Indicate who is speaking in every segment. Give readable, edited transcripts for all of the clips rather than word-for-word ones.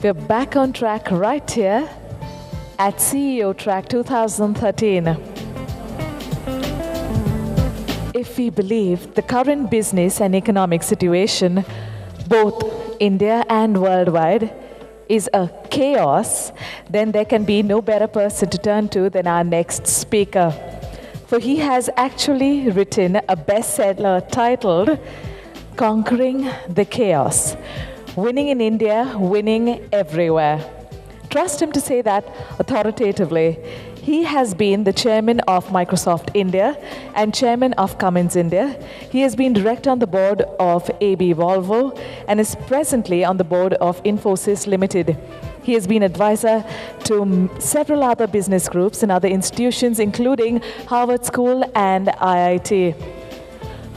Speaker 1: We're back on track right here at CEO Track 2013. If we believe the current business and economic situation, both India and worldwide, is a chaos, then there can be no better person to turn to than our next speaker. For he has actually written a bestseller titled Conquering the Chaos. Winning in India, winning everywhere. Trust him to say that authoritatively. He has been the chairman of Microsoft India and chairman of Cummins India. He has been director on the board of AB Volvo and is presently on the board of Infosys Limited. He has been advisor to several other business groups and other institutions, including Harvard School and IIT.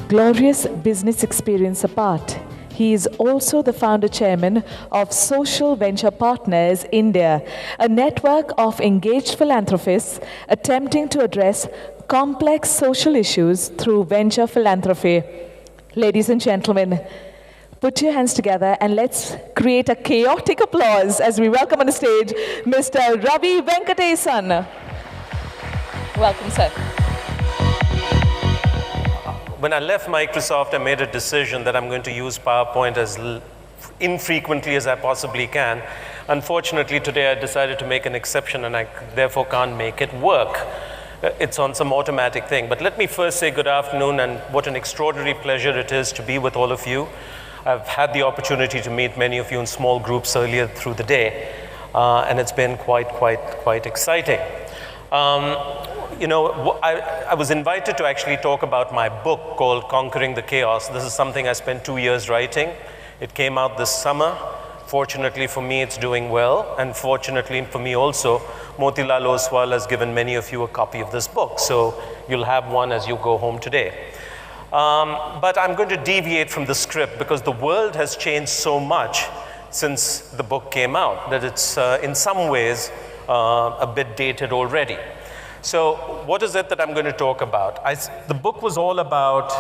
Speaker 1: Glorious business experience apart, he is also the founder-chairman of Social Venture Partners India, a network of engaged philanthropists attempting to address complex social issues through venture philanthropy. Ladies and gentlemen, put your hands together and let's create a chaotic applause as we welcome on the stage Mr. Ravi Venkatesan. Welcome, sir.
Speaker 2: When I left Microsoft, I made a decision that I'm going to use PowerPoint as infrequently as I possibly can. Unfortunately, today I decided to make an exception and I therefore can't make it work. It's on some automatic thing. But let me first say good afternoon and what an extraordinary pleasure it is to be with all of you. I've had the opportunity to meet many of you in small groups earlier through the day, and it's been quite exciting. You know, I was invited to actually talk about my book called Conquering the Chaos. This is something I spent 2 years writing. It came out this summer. Fortunately for me, it's doing well. And fortunately for me also, Motilal Oswal has given many of you a copy of this book. So you'll have one as you go home today. But I'm going to deviate from the script because the world has changed so much since the book came out that it's in some ways a bit dated already. So what is it that I'm going to talk about? The book was all about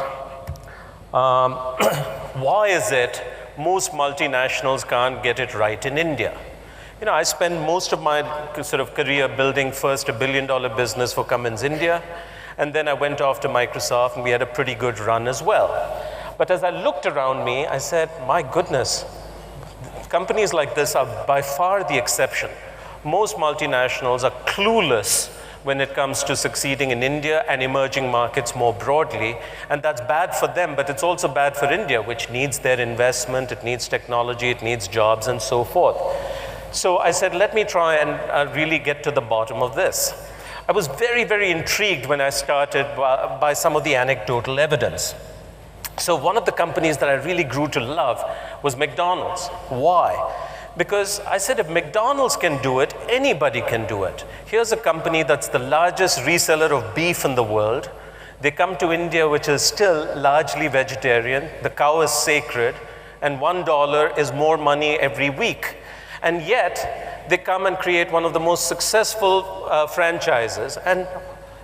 Speaker 2: why is it most multinationals can't get it right in India. You know, I spent most of my sort of career building first a $1 billion business for Cummins India, and then I went off to Microsoft and we had a pretty good run as well. But as I looked around me, I said, my goodness, companies like this are by far the exception. Most multinationals are clueless when it comes to succeeding in India and emerging markets more broadly. And that's bad for them, but it's also bad for India, which needs their investment, it needs technology, it needs jobs, and so forth. So I said, let me try and really get to the bottom of this. I was very intrigued when I started by some of the anecdotal evidence. So one of the companies that I really grew to love was McDonald's. Why? Because I said, if McDonald's can do it, anybody can do it. Here's a company that's the largest reseller of beef in the world. They come to India, which is still largely vegetarian. The cow is sacred, and $1 is more money every week. And yet, they come and create one of the most successful franchises. And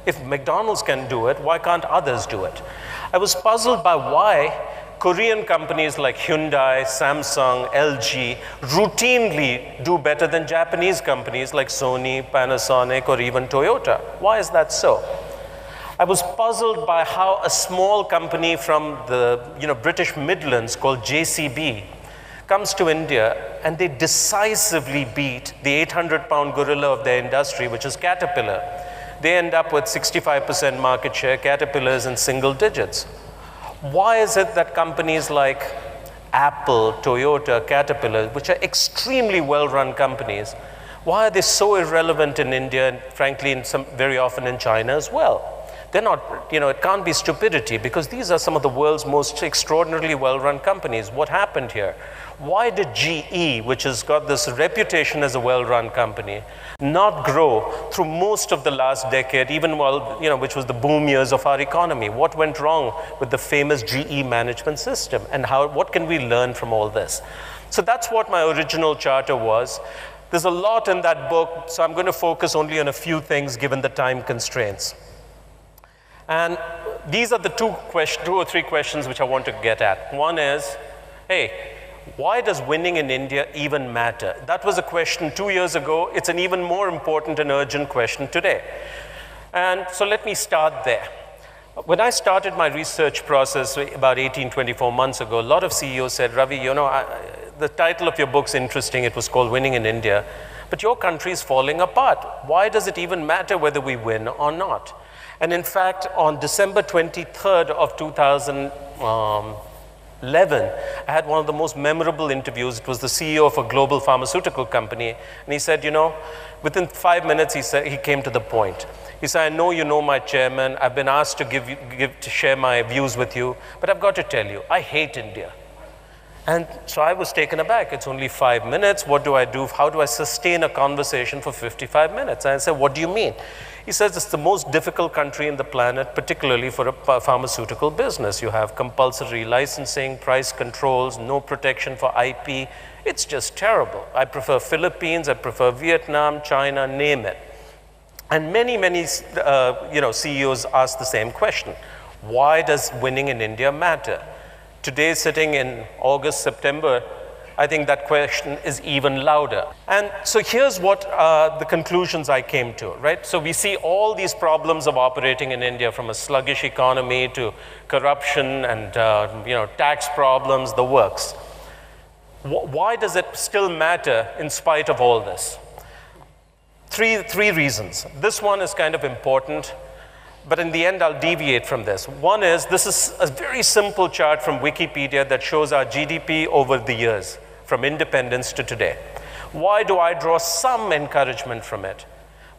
Speaker 2: if McDonald's can do it, why can't others do it? I was puzzled by why Korean companies like Hyundai, Samsung, LG routinely do better than Japanese companies like Sony, Panasonic, or even Toyota. Why is that so? I was puzzled by how a small company from the British Midlands called JCB comes to India and they decisively beat the 800-pound gorilla of their industry, which is Caterpillar. They end up with 65% market share, Caterpillar is in single digits. Why is it that companies like Apple, Toyota, Caterpillar, which are extremely well-run companies, why are they so irrelevant in India and frankly very often in China as well? They're not, it can't be stupidity because these are some of the world's most extraordinarily well-run companies. What happened here? Why did GE, which has got this reputation as a well-run company, not grow through most of the last decade, even while, which was the boom years of our economy? What went wrong with the famous GE management system? And what can we learn from all this? So that's what my original charter was. There's a lot in that book, so I'm going to focus only on a few things given the time constraints. And these are the two or three questions which I want to get at. One is, hey, why does winning in India even matter? That was a question 2 years ago. It's an even more important and urgent question today. And so let me start there. When I started my research process about 24 months ago, a lot of CEOs said, Ravi, the title of your book's interesting. It was called Winning in India. But your country is falling apart. Why does it even matter whether we win or not? And in fact, on December 23rd of 2011, I had one of the most memorable interviews. It was the CEO of a global pharmaceutical company. And he said, within 5 minutes, he came to the point. He said, I know you know my chairman. I've been asked to share my views with you. But I've got to tell you, I hate India. And so I was taken aback. It's only 5 minutes. What do I do? How do I sustain a conversation for 55 minutes? And I said, what do you mean? He says it's the most difficult country in the planet, particularly for a pharmaceutical business. You have compulsory licensing, price controls, no protection for IP. It's just terrible. I prefer Philippines, I prefer Vietnam, China, name it. And many CEOs ask the same question. Why does winning in India matter? Today, sitting in August, September, I think that question is even louder. And so here's what the conclusions I came to, right? So we see all these problems of operating in India, from a sluggish economy to corruption and tax problems, the works. Why does it still matter in spite of all this? Three reasons. This one is kind of important, but in the end, I'll deviate from this. One is, this is a very simple chart from Wikipedia that shows our GDP over the years, from independence to today. Why do I draw some encouragement from it?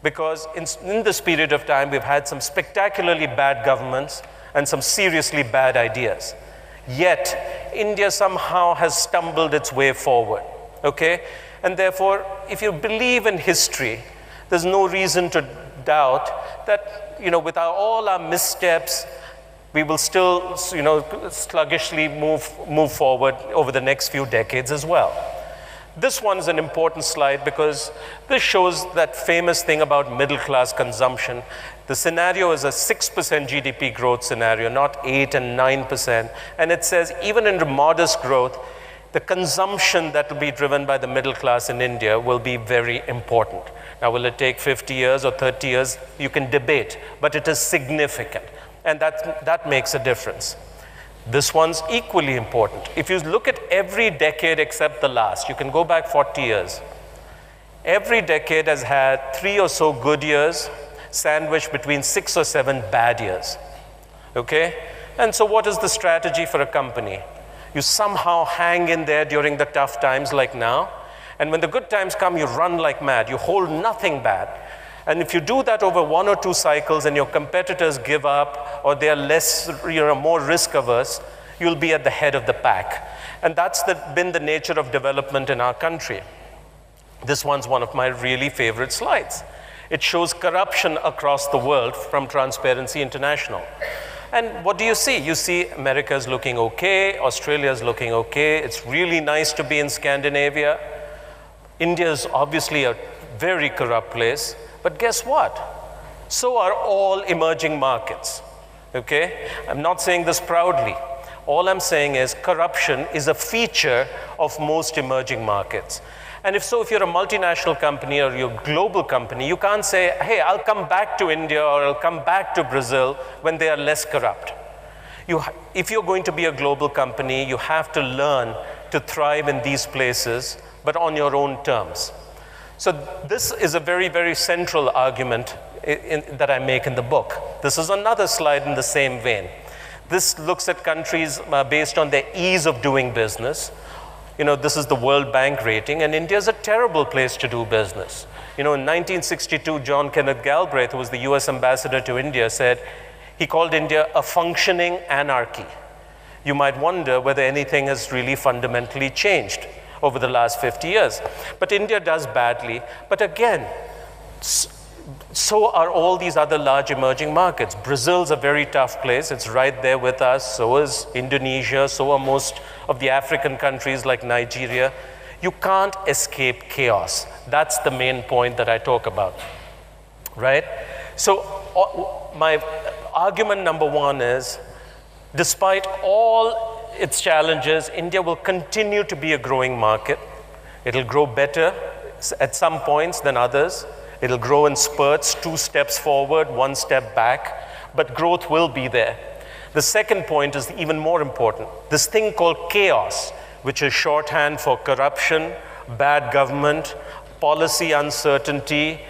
Speaker 2: Because in this period of time, we've had some spectacularly bad governments and some seriously bad ideas. Yet, India somehow has stumbled its way forward, okay? And therefore, if you believe in history, there's no reason to doubt that, with all our missteps, we will still, sluggishly move forward over the next few decades as well. This one is an important slide because this shows that famous thing about middle-class consumption. The scenario is a 6% GDP growth scenario, not 8 and 9%. And it says even in modest growth, the consumption that will be driven by the middle class in India will be very important. Now, will it take 50 years or 30 years? You can debate, but it is significant. And that makes a difference. This one's equally important. If you look at every decade except the last, you can go back 40 years. Every decade has had 3 or so good years, sandwiched between 6 or 7 bad years. Okay? And so what is the strategy for a company? You somehow hang in there during the tough times like now. And when the good times come, you run like mad. You hold nothing back. And if you do that over 1 or 2 cycles and your competitors give up or they're less, more risk averse, you'll be at the head of the pack. And that's been the nature of development in our country. This one's one of my really favorite slides. It shows corruption across the world from Transparency International. And what do you see? You see America's looking okay, Australia's looking okay. It's really nice to be in Scandinavia. India is obviously a very corrupt place. But guess what? So are all emerging markets, okay? I'm not saying this proudly. All I'm saying is corruption is a feature of most emerging markets. And if you're a multinational company or you're a global company, you can't say, hey, I'll come back to India or I'll come back to Brazil when they are less corrupt. If you're going to be a global company, you have to learn to thrive in these places, but on your own terms. So this is a very, very central argument that I make in the book. This is another slide in the same vein. This looks at countries based on their ease of doing business. This is the World Bank rating, and India is a terrible place to do business. In 1962, John Kenneth Galbraith, who was the US ambassador to India, said he called India a functioning anarchy. You might wonder whether anything has really fundamentally changed over the last 50 years. But India does badly. But again, so are all these other large emerging markets. Brazil's a very tough place. It's right there with us. So is Indonesia. So are most of the African countries like Nigeria. You can't escape chaos. That's the main point that I talk about, right? So my argument number one is, despite all its challenges, India will continue to be a growing market. It'll grow better at some points than others. It'll grow in spurts, 2 steps forward, 1 step back, but growth will be there. The second point is even more important. This thing called chaos, which is shorthand for corruption, bad government, policy uncertainty,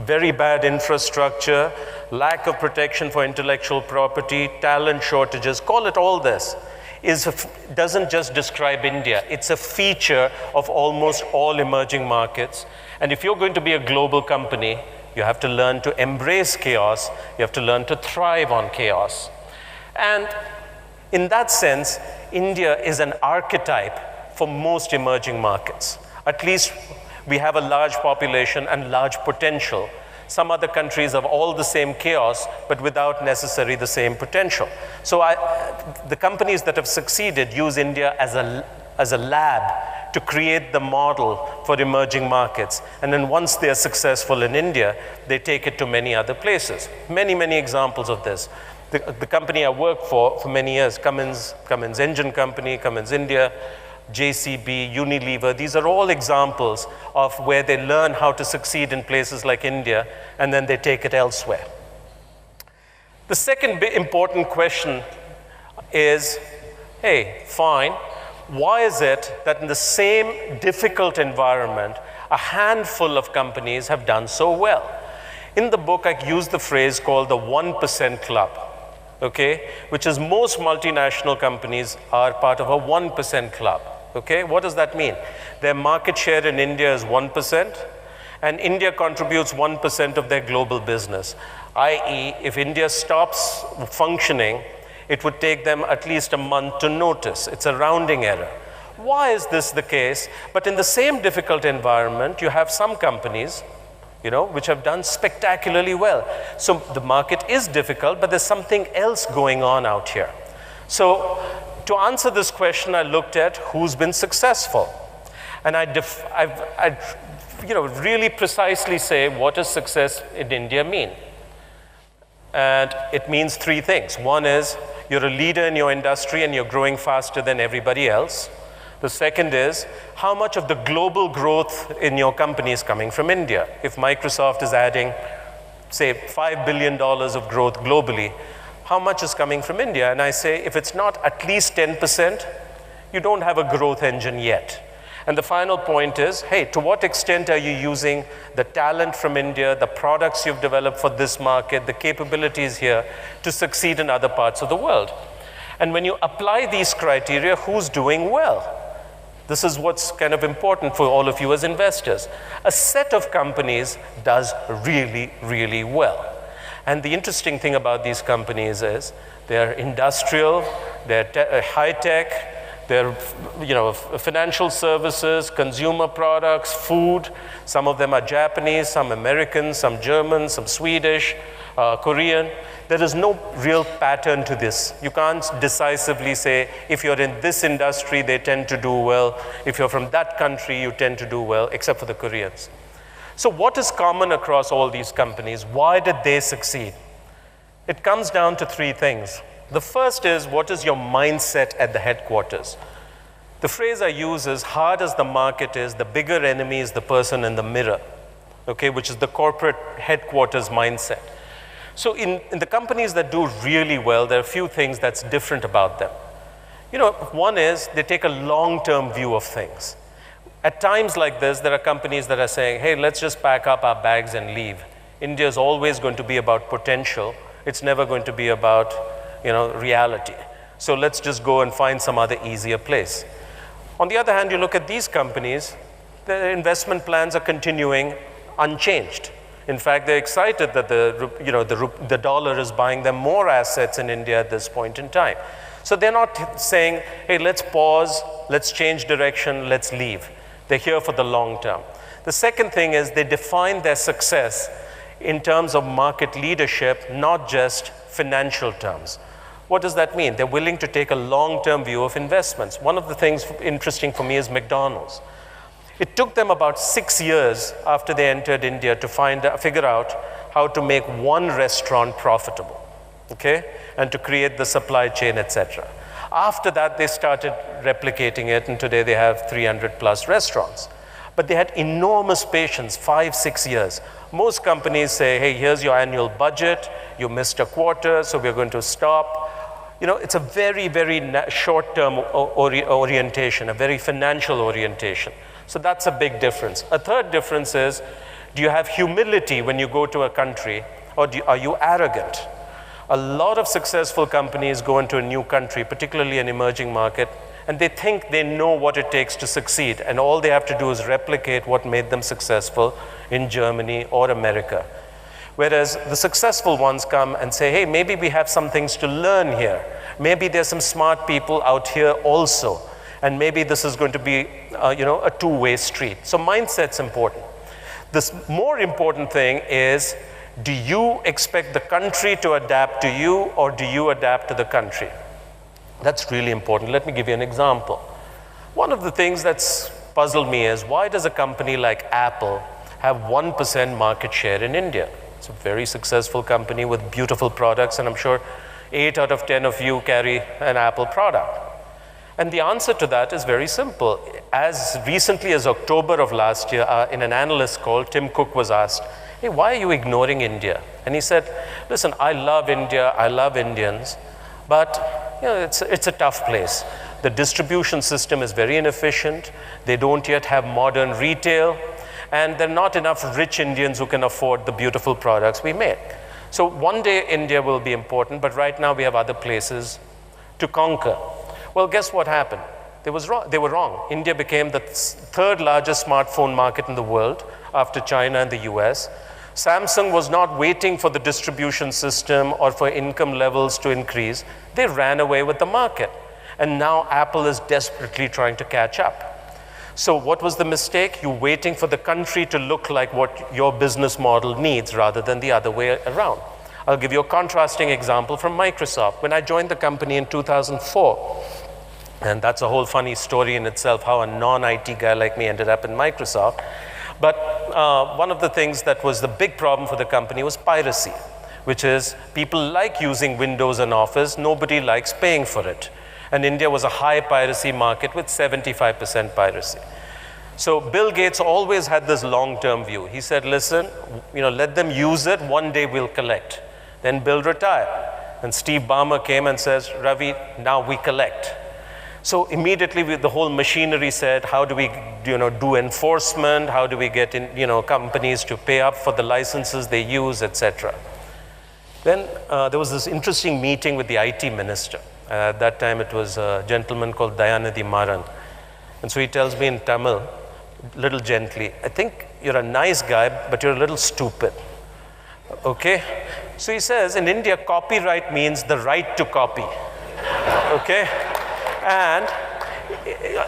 Speaker 2: very bad infrastructure, lack of protection for intellectual property, talent shortages, call it all this, doesn't just describe India. It's a feature of almost all emerging markets. And if you're going to be a global company, you have to learn to embrace chaos. You have to learn to thrive on chaos. And in that sense, India is an archetype for most emerging markets. At least we have a large population and large potential. Some other countries have all the same chaos, but without necessarily the same potential. So the companies that have succeeded use India as a lab to create the model for emerging markets. And then once they are successful in India, they take it to many other places. Many, many examples of this. The company I worked for many years, Cummins Engine Company, Cummins India, JCB, Unilever, these are all examples of where they learn how to succeed in places like India, and then they take it elsewhere. The second important question is, hey, fine, why is it that in the same difficult environment, a handful of companies have done so well? In the book, I use the phrase called the 1% club. Okay, which is most multinational companies are part of a 1% club. Okay, what does that mean? Their market share in India is 1%, and India contributes 1% of their global business. i.e., if India stops functioning, it would take them at least a month to notice. It's a rounding error. Why is this the case? But in the same difficult environment, you have some companies, which have done spectacularly well. So the market is difficult, but there's something else going on out here. So to answer this question, I looked at who's been successful. And I really precisely say, what does success in India mean? And it means 3 things. One is, you're a leader in your industry and you're growing faster than everybody else. The second is, how much of the global growth in your company is coming from India? If Microsoft is adding, say, $5 billion of growth globally, how much is coming from India? And I say, if it's not at least 10%, you don't have a growth engine yet. And the final point is, hey, to what extent are you using the talent from India, the products you've developed for this market, the capabilities here to succeed in other parts of the world? And when you apply these criteria, who's doing well? This is what's kind of important for all of you as investors. A set of companies does really, really well. And the interesting thing about these companies is they're industrial, they're high-tech, they're financial services, consumer products, food. Some of them are Japanese, some American, some German, some Swedish, Korean. There is no real pattern to this. You can't decisively say, if you're in this industry, they tend to do well. If you're from that country, you tend to do well, except for the Koreans. So what is common across all these companies? Why did they succeed? It comes down to 3 things. The first is, what is your mindset at the headquarters? The phrase I use is, hard as the market is, the bigger enemy is the person in the mirror, okay, which is the corporate headquarters mindset. So in the companies that do really well, there are a few things that's different about them. One is they take a long-term view of things. At times like this, there are companies that are saying, hey, let's just pack up our bags and leave. India is always going to be about potential. It's never going to be about, reality. So let's just go and find some other easier place. On the other hand, you look at these companies, their investment plans are continuing unchanged. In fact, they're excited that the dollar is buying them more assets in India at this point in time. So they're not saying, hey, let's pause, let's change direction, let's leave. They're here for the long term. The second thing is they define their success in terms of market leadership, not just financial terms. What does that mean? They're willing to take a long-term view of investments. One of the things interesting for me is McDonald's. It took them about 6 years after they entered India to figure out how to make one restaurant profitable, okay, and to create the supply chain, etc. After that, they started replicating it, and today they have 300 plus restaurants. But they had enormous patience, 5, 6 years. Most companies say, hey, here's your annual budget, you missed a quarter, so we're going to stop. You know, it's a very, very short-term orientation, a very financial orientation. So that's a big difference. A third difference is, do you have humility when you go to a country, or are you arrogant? A lot of successful companies go into a new country, particularly an emerging market, and they think they know what it takes to succeed, and all they have to do is replicate what made them successful in Germany or America. Whereas the successful ones come and say, hey, maybe we have some things to learn here. Maybe there's some smart people out here also, and maybe this is going to be a two-way street. So mindset's important. The more important thing is, do you expect the country to adapt to you, or do you adapt to the country? That's really important. Let me give you an example. One of the things that's puzzled me is, why does a company like Apple have 1% market share in India? It's a very successful company with beautiful products, and I'm sure 8 out of 10 of you carry an Apple product. And the answer to that is very simple. As recently as October of last year, in an analyst call, Tim Cook was asked, hey, why are you ignoring India? And he said, listen, I love India, I love Indians, but it's a tough place. The distribution system is very inefficient. They don't yet have modern retail, and there are not enough rich Indians who can afford the beautiful products we make. So one day India will be important, but right now we have other places to conquer. Well, guess what happened? They were wrong. India became the third largest smartphone market in the world after China and the US. Samsung was not waiting for the distribution system or for income levels to increase. They ran away with the market. And now Apple is desperately trying to catch up. So what was the mistake? You're waiting for the country to look like what your business model needs rather than the other way around. I'll give you a contrasting example from Microsoft. When I joined the company in 2004, and that's a whole funny story in itself, how a non-IT guy like me ended up in Microsoft. But one of the things that was the big problem for the company was piracy, which is people like using Windows and Office, nobody likes paying for it. And India was a high piracy market with 75% piracy. So Bill Gates always had this long-term view. He said, listen, let them use it, one day we'll collect. Then Bill retired. And Steve Ballmer came and says, Ravi, now we collect. So immediately the whole machinery said, how do we do enforcement? How do we get companies to pay up for the licenses they use, etc. Then there was this interesting meeting with the IT minister. At that time it was a gentleman called Dayanidhi Maran. And so he tells me in Tamil, a little gently, I think you're a nice guy, but you're a little stupid. Okay? So he says, in India, copyright means the right to copy. Okay? And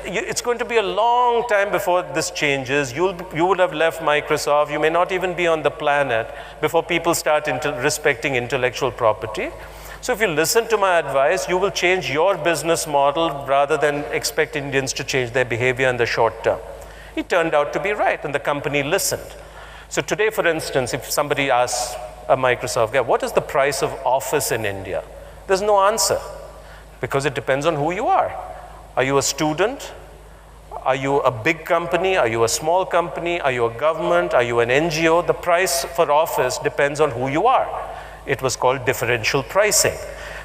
Speaker 2: it's going to be a long time before this changes. You would have left Microsoft. You may not even be on the planet before people start respecting intellectual property. So if you listen to my advice, you will change your business model rather than expect Indians to change their behavior in the short term. It turned out to be right, and the company listened. So today, for instance, if somebody asks a Microsoft guy, what is the price of Office in India? There's no answer, because it depends on who you are. Are you a student? Are you a big company? Are you a small company? Are you a government? Are you an NGO? The price for Office depends on who you are. It was called differential pricing.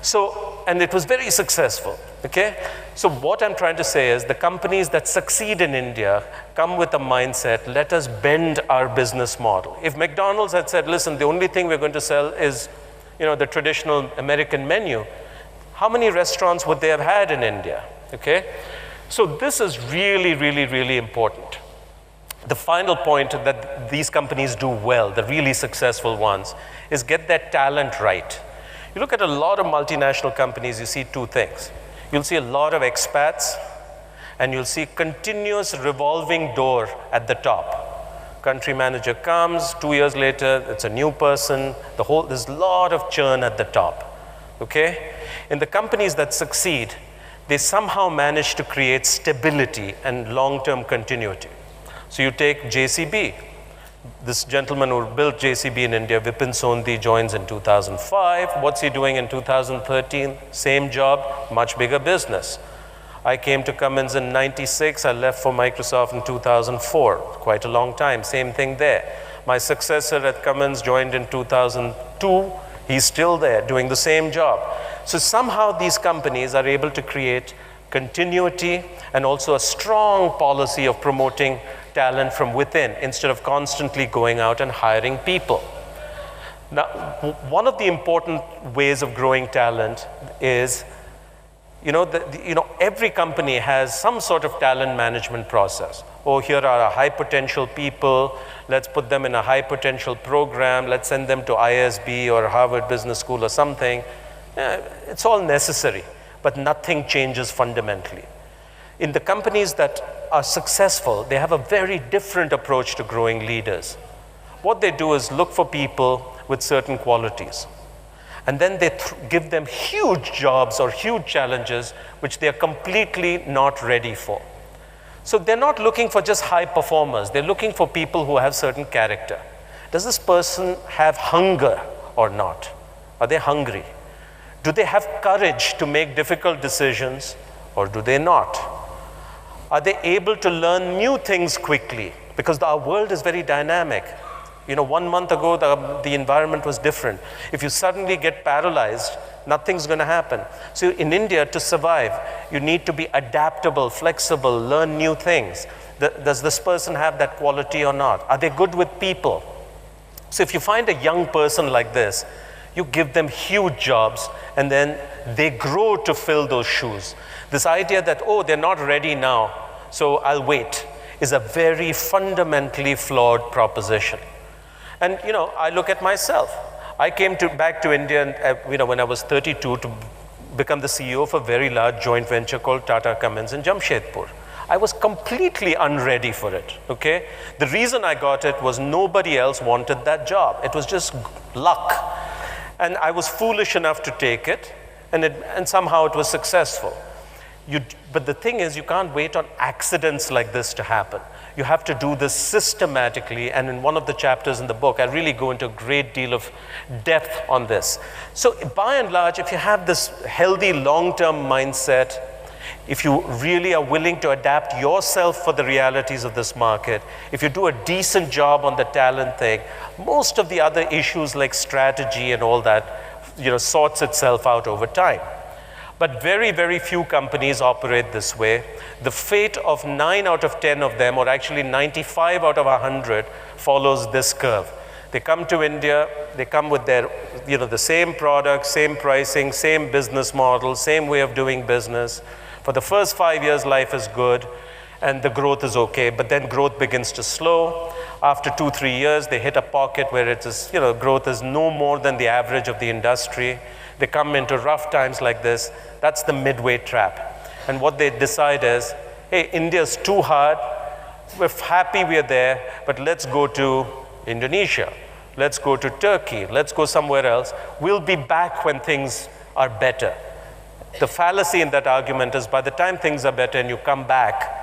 Speaker 2: So, and it was very successful, okay? So what I'm trying to say is the companies that succeed in India come with a mindset, let us bend our business model. If McDonald's had said, listen, the only thing we're going to sell is, the traditional American menu, how many restaurants would they have had in India, okay? So this is really, really, really important. The final point that these companies do well, the really successful ones, is get their talent right. You look at a lot of multinational companies, you see two things. You'll see a lot of expats, and you'll see continuous revolving door at the top. Country manager comes, 2 years later, it's a new person. There's a lot of churn at the top, okay? In the companies that succeed, they somehow manage to create stability and long-term continuity. So you take JCB. This gentleman who built JCB in India, Vipin Sondhi, joins in 2005. What's he doing in 2013? Same job, much bigger business. I came to Cummins in 96. I left for Microsoft in 2004. Quite a long time. Same thing there. My successor at Cummins joined in 2002. He's still there doing the same job. So somehow these companies are able to create continuity and also a strong policy of promoting talent from within instead of constantly going out and hiring people. Now, one of the important ways of growing talent is, every company has some sort of talent management process. Oh, here are high potential people. Let's put them in a high potential program. Let's send them to ISB or Harvard Business School or something. It's all necessary, but nothing changes fundamentally. In the companies that are successful, they have a very different approach to growing leaders. What they do is look for people with certain qualities. And then they give them huge jobs or huge challenges which they are completely not ready for. So they're not looking for just high performers. They're looking for people who have certain character. Does this person have hunger or not? Are they hungry? Do they have courage to make difficult decisions or do they not? Are they able to learn new things quickly? Because our world is very dynamic. 1 month ago, the environment was different. If you suddenly get paralyzed, nothing's going to happen. So in India, to survive, you need to be adaptable, flexible, learn new things. Does this person have that quality or not? Are they good with people? So if you find a young person like this, you give them huge jobs, and then they grow to fill those shoes. This idea that, they're not ready now, so I'll wait, is a very fundamentally flawed proposition. And, I look at myself. I came back to India, when I was 32 to become the CEO of a very large joint venture called Tata Cummins in Jamshedpur. I was completely unready for it, okay? The reason I got it was nobody else wanted that job. It was just luck. And I was foolish enough to take it, and somehow it was successful. But the thing is, you can't wait on accidents like this to happen. You have to do this systematically, and in one of the chapters in the book, I really go into a great deal of depth on this. So by and large, if you have this healthy long-term mindset, if you really are willing to adapt yourself for the realities of this market, if you do a decent job on the talent thing, most of the other issues like strategy and all that, sorts itself out over time. But very, very few companies operate this way. The fate of 9 out of 10 of them, or actually 95 out of 100, follows this curve. They come to India, they come with their, the same product, same pricing, same business model, same way of doing business. For the first 5 years, life is good, and the growth is okay, but then growth begins to slow. After 2-3 years, they hit a pocket where it is, growth is no more than the average of the industry. They come into rough times like this. That's the midway trap. And what they decide is, hey, India's too hard. We're happy we're there, but let's go to Indonesia. Let's go to Turkey. Let's go somewhere else. We'll be back when things are better. The fallacy in that argument is by the time things are better and you come back,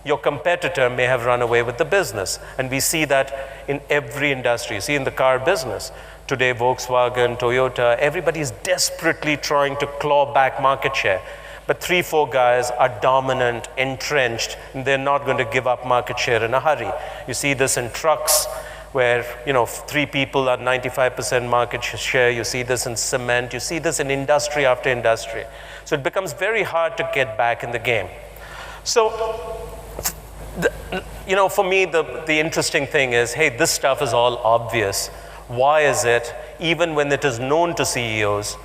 Speaker 2: your competitor may have run away with the business. And we see that in every industry. You see in the car business. Today, Volkswagen, Toyota, everybody is desperately trying to claw back market share. But 3-4 guys are dominant, entrenched, and they're not going to give up market share in a hurry. You see this in trucks, where 3 people are 95% market share. You see this in cement. You see this in industry after industry. So it becomes very hard to get back in the game. So, for me, the interesting thing is, hey, this stuff is all obvious. Why is it, even when it is known to CEOs,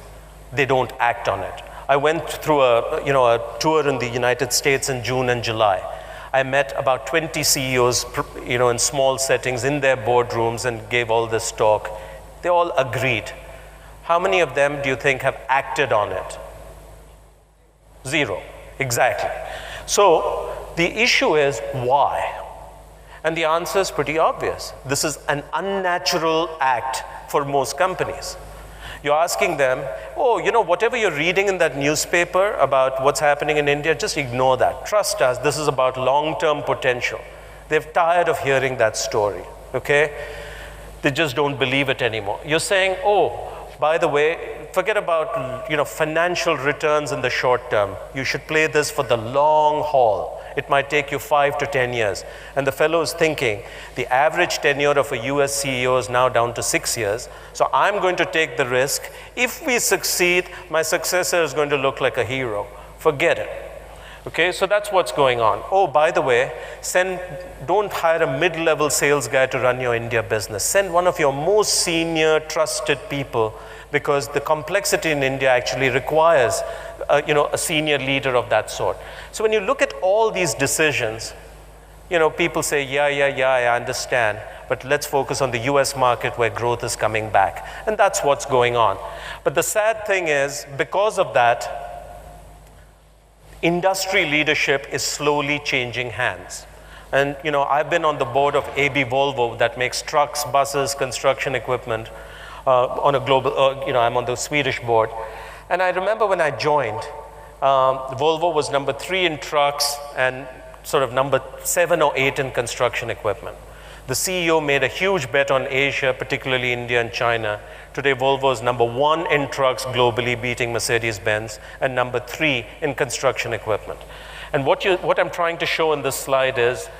Speaker 2: they don't act on it? I went through a tour in the United States in June and July. I met about 20 CEOs, in small settings in their boardrooms and gave all this talk. They all agreed. How many of them do you think have acted on it? 0, exactly. So the issue is why? And the answer is pretty obvious. This is an unnatural act for most companies. You're asking them, whatever you're reading in that newspaper about what's happening in India, just ignore that. Trust us, this is about long-term potential. They're tired of hearing that story. okay? They just don't believe it anymore. You're saying, oh, by the way, forget about financial returns in the short term. You should play this for the long haul. It might take you 5 to 10 years. And the fellow is thinking, the average tenure of a US CEO is now down to 6 years. So I'm going to take the risk. If we succeed, my successor is going to look like a hero. Forget it. Okay, so that's what's going on. Oh, by the way, don't hire a mid-level sales guy to run your India business. Send one of your most senior, trusted people, because the complexity in India actually requires a senior leader of that sort. So when you look at all these decisions, people say, yeah, I understand, but let's focus on the US market where growth is coming back. And that's what's going on. But the sad thing is, because of that, industry leadership is slowly changing hands. And I've been on the board of AB Volvo that makes trucks, buses, construction equipment on a global, I'm on the Swedish board. And I remember when I joined, Volvo was number 3 in trucks and sort of number 7 or 8 in construction equipment. The CEO made a huge bet on Asia, particularly India and China. Today, Volvo is number 1 in trucks globally, beating Mercedes-Benz, and number 3 in construction equipment. And what I'm trying to show in this slide is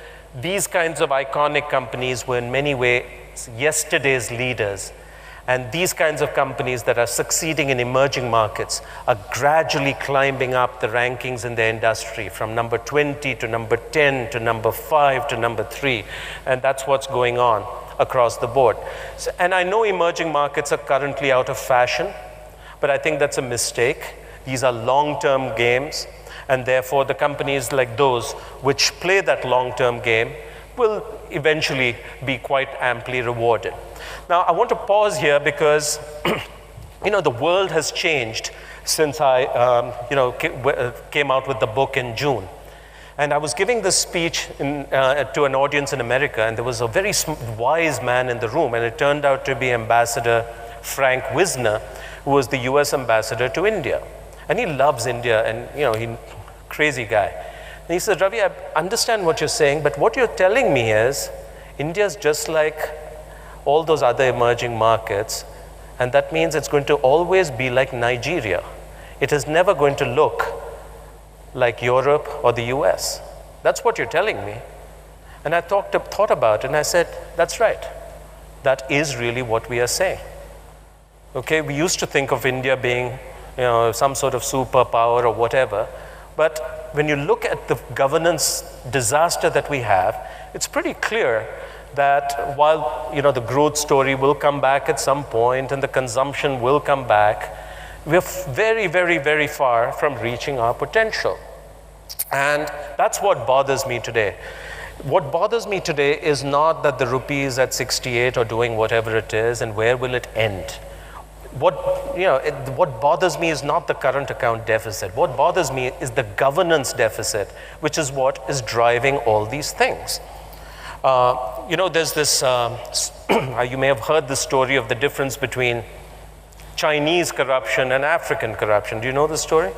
Speaker 2: these kinds of iconic companies were in many ways yesterday's leaders. And these kinds of companies that are succeeding in emerging markets are gradually climbing up the rankings in their industry from number 20 to number 10 to number 5 to number 3. And that's what's going on across the board. And I know emerging markets are currently out of fashion, but I think that's a mistake. These are long-term games, and therefore the companies like those which play that long-term game will eventually be quite amply rewarded. Now, I want to pause here because, the world has changed since I, came out with the book in June. And I was giving this speech to an audience in America, and there was a very wise man in the room, and it turned out to be Ambassador Frank Wisner, who was the US ambassador to India. And he loves India, and, he's a crazy guy. And he said, Ravi, I understand what you're saying, but what you're telling me is India's just like all those other emerging markets, and that means it's going to always be like Nigeria. It is never going to look like Europe or the US. That's what you're telling me. And I thought about it, and I said, that's right. That is really what we are saying. Okay, we used to think of India being, some sort of superpower or whatever, but when you look at the governance disaster that we have, it's pretty clear that while the growth story will come back at some point and the consumption will come back, we're very, very, very far from reaching our potential. And that's what bothers me today. What bothers me today is not that the rupee is at 68 or doing whatever it is, and where will it end. What bothers me is not the current account deficit. What bothers me is the governance deficit, which is what is driving all these things. There's this, you may have heard the story of the difference between Chinese corruption and African corruption. Do you know the story?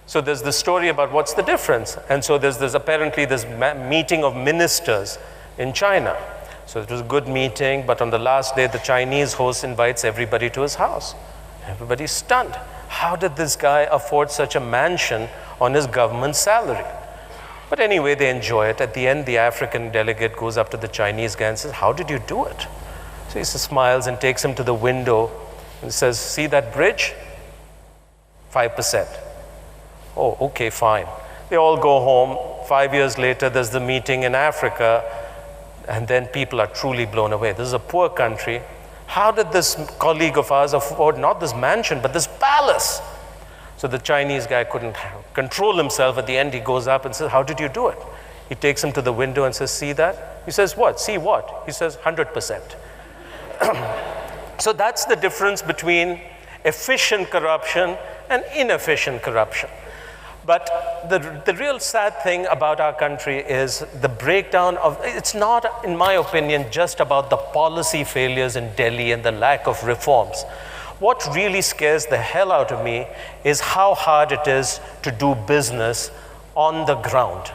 Speaker 2: So there's this story about what's the difference. And so there's apparently this meeting of ministers in China. So it was a good meeting, but on the last day, the Chinese host invites everybody to his house. Everybody's stunned. How did this guy afford such a mansion on his government salary? But anyway, they enjoy it. At the end, the African delegate goes up to the Chinese guy and says, how did you do it? So he smiles and takes him to the window and says, see that bridge? 5%. Oh, okay, fine. They all go home. 5 years later, there's the meeting in Africa, and then people are truly blown away. This is a poor country. How did this colleague of ours afford not this mansion, but this palace? So the Chinese guy couldn't control himself. At the end, he goes up and says, how did you do it? He takes him to the window and says, see that? He says, what? See what? He says, 100%. So that's the difference between efficient corruption and inefficient corruption. But the real sad thing about our country is the breakdown of, it's not, in my opinion, just about the policy failures in Delhi and the lack of reforms. What really scares the hell out of me is how hard it is to do business on the ground.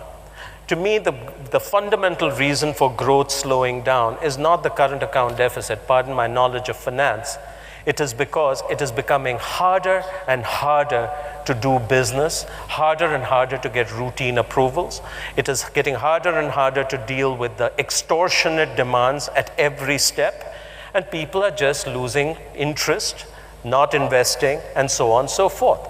Speaker 2: To me, the fundamental reason for growth slowing down is not the current account deficit, pardon my knowledge of finance. It is because it is becoming harder and harder to do business, harder and harder to get routine approvals. It is getting harder and harder to deal with the extortionate demands at every step, and people are just losing interest, not investing, and so on and so forth.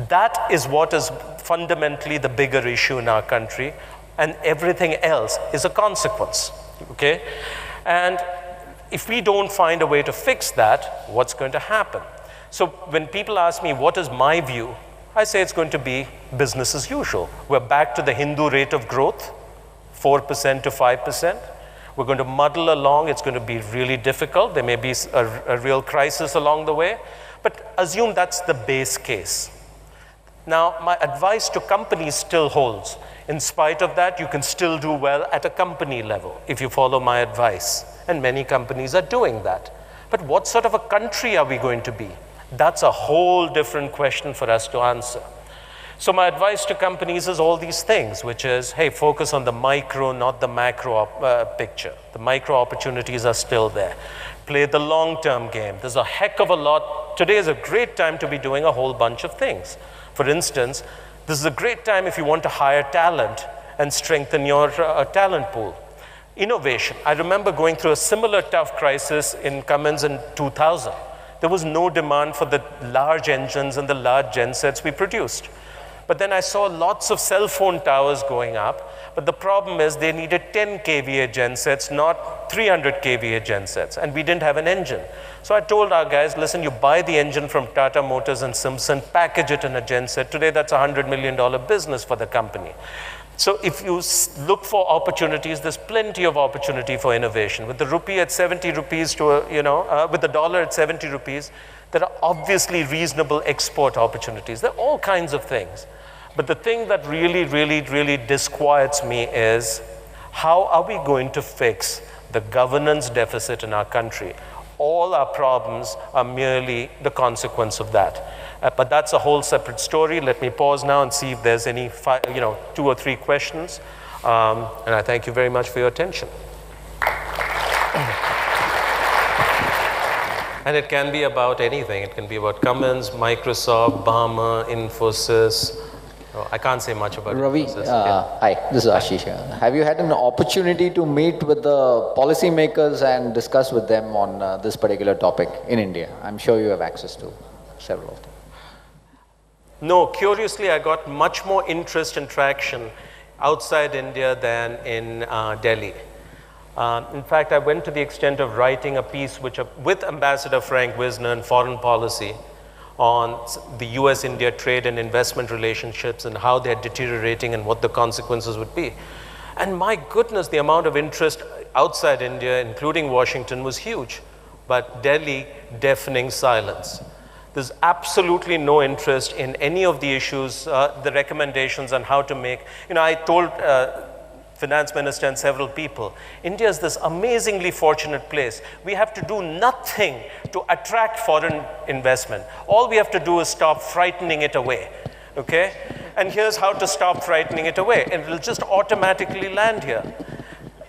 Speaker 2: That is what is fundamentally the bigger issue in our country, and everything else is a consequence, okay? And if we don't find a way to fix that, what's going to happen? So when people ask me, what is my view? I say it's going to be business as usual. We're back to the Hindu rate of growth, 4% to 5%. We're going to muddle along. It's going to be really difficult. There may be a real crisis along the way, but assume that's the base case. Now, my advice to companies still holds. In spite of that, you can still do well at a company level if you follow my advice. And many companies are doing that. But what sort of a country are we going to be? That's a whole different question for us to answer. So my advice to companies is all these things, which is, hey, focus on the micro, not the macro picture. The micro opportunities are still there. Play the long-term game. There's a heck of a lot. Today is a great time to be doing a whole bunch of things. For instance, this is a great time if you want to hire talent and strengthen your talent pool. Innovation. I remember going through a similar tough crisis in Cummins in 2000. There was no demand for the large engines and the large gensets we produced. But then I saw lots of cell phone towers going up, but the problem is they needed 10 kVA gensets, not 300 kVA gensets, and we didn't have an engine. So I told our guys, listen, you buy the engine from Tata Motors and Simpson, package it in a genset. Today, that's a $100 million business for the company. So if you look for opportunities, there's plenty of opportunity for innovation. With the rupee at 70 rupees with the dollar at 70 rupees, there are obviously reasonable export opportunities. There are all kinds of things. But the thing that really disquiets me is, how are we going to fix the governance deficit in our country? All our problems are merely the consequence of that. But that's a whole separate story. Let me pause now and see if there's any 2 or 3 questions. And I thank you very much for your attention. And it can be about anything. It can be about Cummins, Microsoft, Bahama, Infosys. Oh, I can't say much about
Speaker 3: Ravi,
Speaker 2: Infosys.
Speaker 3: Hi, this is Ashish. Have you had an opportunity to meet with the policymakers and discuss with them on this particular topic in India? I'm sure you have access to several of them.
Speaker 2: No, curiously, I got much more interest and traction outside India than in Delhi. In fact, I went to the extent of writing a piece with Ambassador Frank Wisner in Foreign Policy on the US-India trade and investment relationships and how they're deteriorating and what the consequences would be. And my goodness, the amount of interest outside India, including Washington, was huge. But Delhi, deafening silence. There's absolutely no interest in any of the issues, the recommendations on how to make. I told Finance Minister and several people, India is this amazingly fortunate place. We have to do nothing to attract foreign investment. All we have to do is stop frightening it away, okay? And here's how to stop frightening it away, and it'll just automatically land here.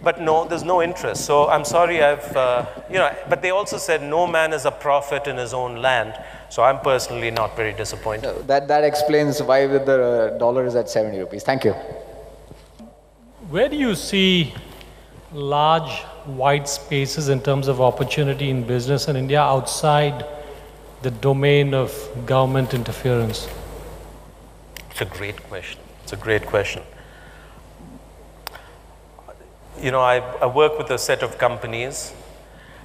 Speaker 2: But no, there's no interest. So I'm sorry, but they also said no man is a prophet in his own land. So I'm personally not very disappointed.
Speaker 3: That explains why the dollar is at 70 rupees. Thank you.
Speaker 4: Where do you see large white spaces in terms of opportunity in business in India outside the domain of government interference?
Speaker 2: It's a great question. It's a great question. I work with a set of companies,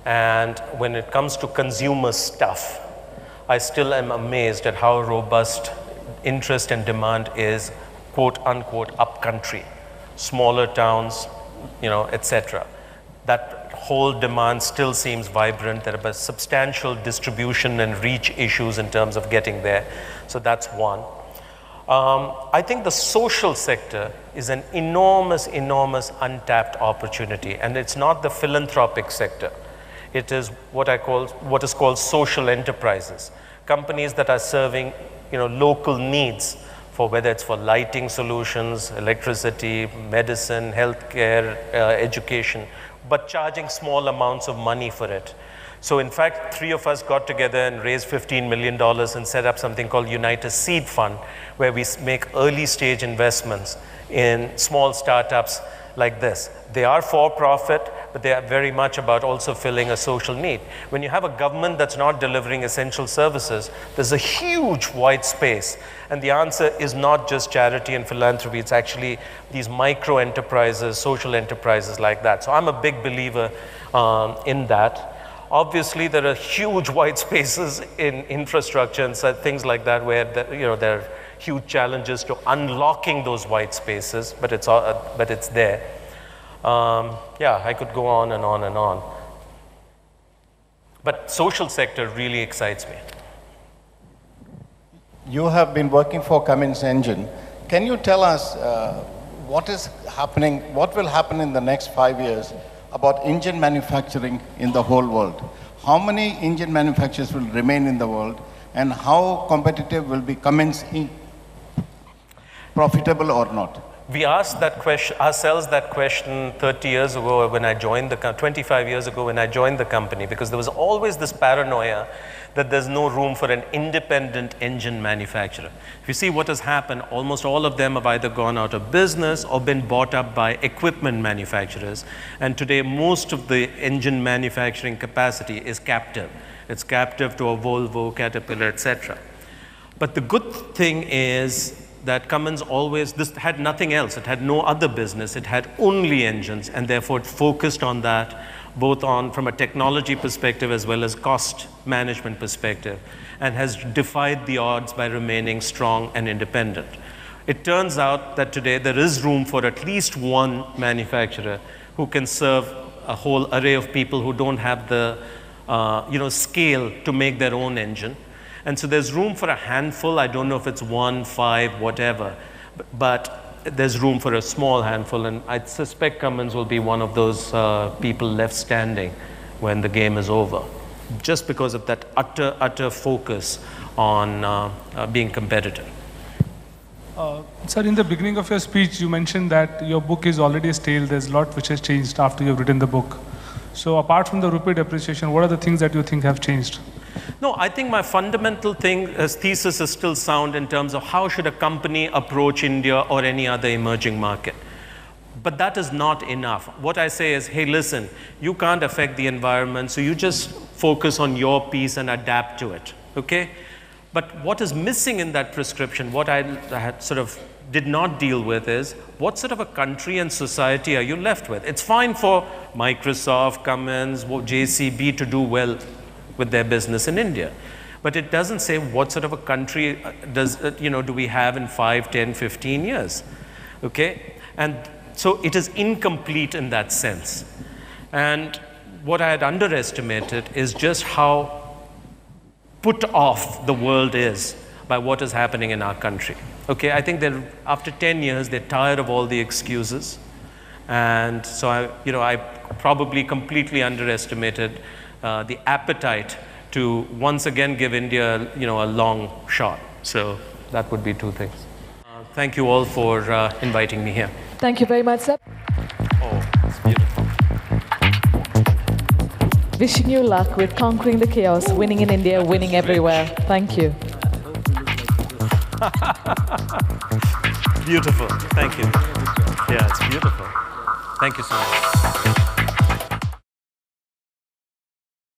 Speaker 2: and when it comes to consumer stuff, I still am amazed at how robust interest and demand is, quote unquote, upcountry, smaller towns, etc. That whole demand still seems vibrant. There are substantial distribution and reach issues in terms of getting there. So that's one. I think the social sector is an enormous untapped opportunity, and it's not the philanthropic sector. It is what is called social enterprises, companies that are serving local needs for whether it's for lighting solutions, electricity, medicine, healthcare, education, but charging small amounts of money for it. So in fact, 3 of us got together and raised $15 million and set up something called United Seed Fund, where we make early stage investments in small startups like this. They are for profit, but they are very much about also filling a social need. When you have a government that's not delivering essential services, there's a huge white space. And the answer is not just charity and philanthropy, it's actually these micro enterprises, social enterprises like that. So I'm a big believer in that. Obviously, there are huge white spaces in infrastructure and things like that where there are huge challenges to unlocking those white spaces, but it's there. Yeah, I could go on and on and on. But social sector really excites me.
Speaker 5: You have been working for Cummins Engine. Can you tell us what is happening, what will happen in the next 5 years about engine manufacturing in the whole world? How many engine manufacturers will remain in the world, and how competitive will be Cummins, profitable or not?
Speaker 2: We asked ourselves that question 30 years ago when I joined 25 years ago when I joined the company, because there was always this paranoia that there's no room for an independent engine manufacturer. If you see what has happened, almost all of them have either gone out of business or been bought up by equipment manufacturers. And today, most of the engine manufacturing capacity is captive. It's captive to a Volvo, Caterpillar, etc. But the good thing is that Cummins this had nothing else. It had no other business. It had only engines, and therefore it focused on that, both from a technology perspective as well as cost management perspective, and has defied the odds by remaining strong and independent. It turns out that today there is room for at least one manufacturer who can serve a whole array of people who don't have the scale to make their own engine. And so there's room for a handful. I don't know if it's 1, 5, whatever, but there's room for a small handful, and I suspect Cummins will be one of those people left standing when the game is over, just because of that utter focus on being competitive.
Speaker 6: Sir, in the beginning of your speech, you mentioned that your book is already stale. There's a lot which has changed after you've written the book. So apart from the rupee depreciation, what are the things that you think have changed?
Speaker 2: No, I think my fundamental thesis is still sound in terms of how should a company approach India or any other emerging market. But that is not enough. What I say is, hey, listen, you can't affect the environment, so you just focus on your piece and adapt to it, okay? But what is missing in that prescription, what I had sort of did not deal with is, what sort of a country and society are you left with? It's fine for Microsoft, Cummins, JCB to do well with their business in India. But it doesn't say what sort of a country do we have in 5, 10, 15 years, okay? And so it is incomplete in that sense. And what I had underestimated is just how put off the world is by what is happening in our country. Okay, I think that after 10 years, they're tired of all the excuses. And so I probably completely underestimated the appetite to once again give India, a long shot. So that would be 2 things. Thank you all for inviting me here.
Speaker 1: Thank you very much, sir.
Speaker 2: Oh, it's beautiful.
Speaker 1: Wishing you luck with conquering the chaos, winning in India, winning everywhere. Thank you.
Speaker 2: Beautiful. Thank you. Yeah, it's beautiful. Thank you so much.